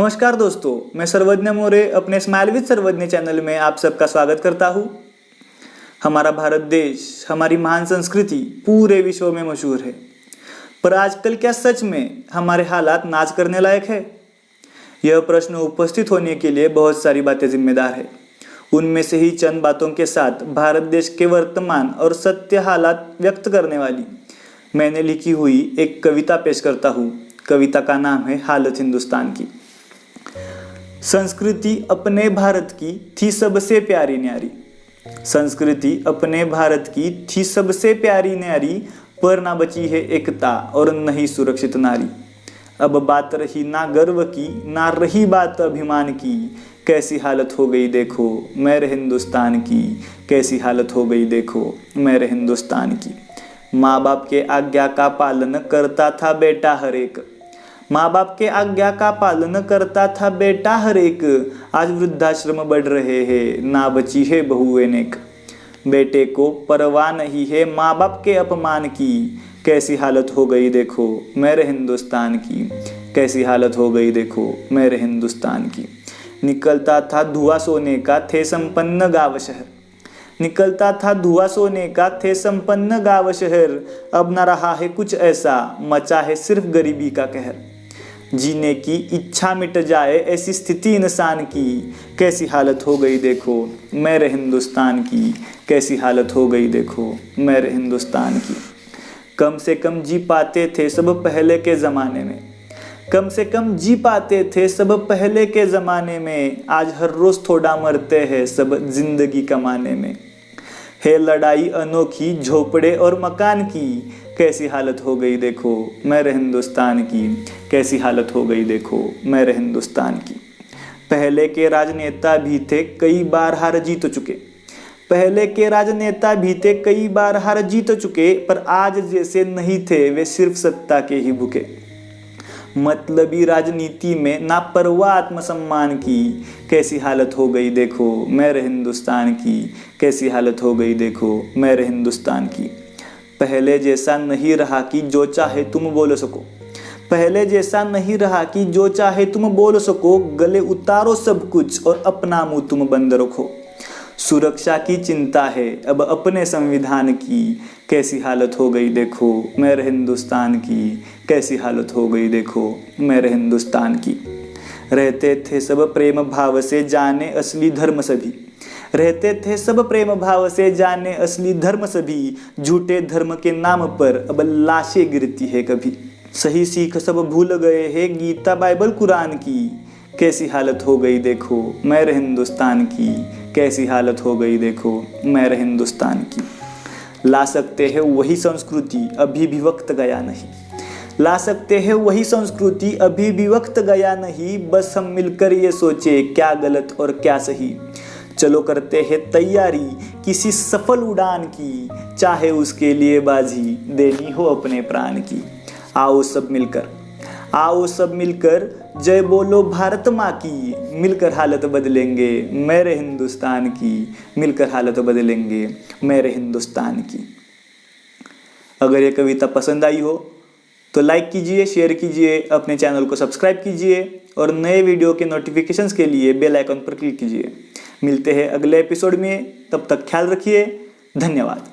नमस्कार दोस्तों, मैं सर्वज्ञ मोरे अपने स्माइल विद सर्वज्ञ चैनल में आप सबका स्वागत करता हूँ। हमारा भारत देश, हमारी महान संस्कृति पूरे विश्व में मशहूर है, पर आजकल क्या सच में हमारे हालात नाच करने लायक है? यह प्रश्न उपस्थित होने के लिए बहुत सारी बातें जिम्मेदार है। उनमें से ही चंद बातों के साथ भारत देश के वर्तमान और सत्य हालात व्यक्त करने वाली मैंने लिखी हुई एक कविता पेश करता हूँ। कविता का नाम है हालत हिंदुस्तान की। संस्कृति अपने भारत की थी सबसे प्यारी न्यारी, संस्कृति अपने भारत की थी सबसे प्यारी न्यारी, पर ना बची है एकता और नहीं सुरक्षित नारी। अब बात रही ना गर्व की, ना रही बात अभिमान की, कैसी हालत हो गई देखो मेरे हिंदुस्तान की, कैसी हालत हो गई देखो मेरे हिंदुस्तान की। माँ बाप के आज्ञा का पालन करता था बेटा हर एक, माँ बाप के आज्ञा का पालन करता था बेटा हर एक, आज वृद्धाश्रम बढ़ रहे हैं ना बची है बहुएं नेक। बेटे को परवाह नहीं है माँ बाप के अपमान की, कैसी हालत हो गई देखो मेरे हिंदुस्तान की, कैसी हालत हो गई देखो मेरे हिंदुस्तान की। निकलता था धुआं सोने का थे संपन्न गाँव शहर, निकलता था धुआं सोने का थे संपन्न गाँव शहर, अब न रहा है कुछ ऐसा मचा है सिर्फ गरीबी का कहर। जीने की इच्छा मिट जाए ऐसी स्थिति इंसान की, कैसी हालत हो गई देखो मेरे हिंदुस्तान की, कैसी हालत हो गई देखो मेरे हिंदुस्तान की। कम से कम जी पाते थे सब पहले के ज़माने में, कम से कम जी पाते थे सब पहले के ज़माने में, आज हर रोज़ थोड़ा मरते हैं सब जिंदगी कमाने में। है लड़ाई अनोखी झोपड़े और मकान की, कैसी हालत हो गई देखो मेरे हिंदुस्तान की, कैसी हालत हो गई देखो मेरे हिंदुस्तान की। पहले के राजनेता भी थे कई बार हार जीत चुके, पहले के राजनेता भी थे कई बार हार जीत चुके, पर आज जैसे नहीं थे वे सिर्फ सत्ता के ही भूखे। मतलबी राजनीति में ना परवाह आत्मसम्मान की, कैसी हालत हो गई देखो मेरे हिंदुस्तान की, कैसी हालत हो गई देखो मेरे हिंदुस्तान की। पहले जैसा नहीं रहा कि जो चाहे तुम बोल सको, पहले जैसा नहीं रहा कि जो चाहे तुम बोल सको, गले उतारो सब कुछ और अपना मुंह तुम बंद रखो। सुरक्षा की चिंता है अब अपने संविधान की, कैसी हालत हो गई देखो मेरे हिंदुस्तान की, कैसी हालत हो गई देखो मेरे हिंदुस्तान की। रहते थे सब प्रेम भाव से जाने असली धर्म सभी, रहते थे सब प्रेम भाव से जाने असली धर्म सभी, झूठे धर्म के नाम पर अब लाशें गिरती है कभी। सही सीख सब भूल गए हैं गीता बाइबल कुरान की, कैसी हालत हो गई देखो मेरे हिंदुस्तान की, कैसी हालत हो गई देखो मेरे हिंदुस्तान की। ला सकते हैं वही संस्कृति अभी भी वक्त गया नहीं, ला सकते हैं वही संस्कृति अभी भी वक्त गया नहीं, बस हम मिलकर ये सोचे क्या गलत और क्या सही। चलो करते हैं तैयारी किसी सफल उड़ान की, चाहे उसके लिए बाजी देनी हो अपने प्राण की। आओ सब मिलकर, आओ सब मिलकर जय बोलो भारत माँ की, मिलकर हालत बदलेंगे मेरे हिंदुस्तान की, मिलकर हालत बदलेंगे मेरे हिंदुस्तान की। अगर ये कविता पसंद आई हो तो लाइक कीजिए, शेयर कीजिए, अपने चैनल को सब्सक्राइब कीजिए और नए वीडियो के नोटिफिकेशंस के लिए बेल आइकन पर क्लिक कीजिए। मिलते हैं अगले एपिसोड में, तब तक ख्याल रखिए। धन्यवाद।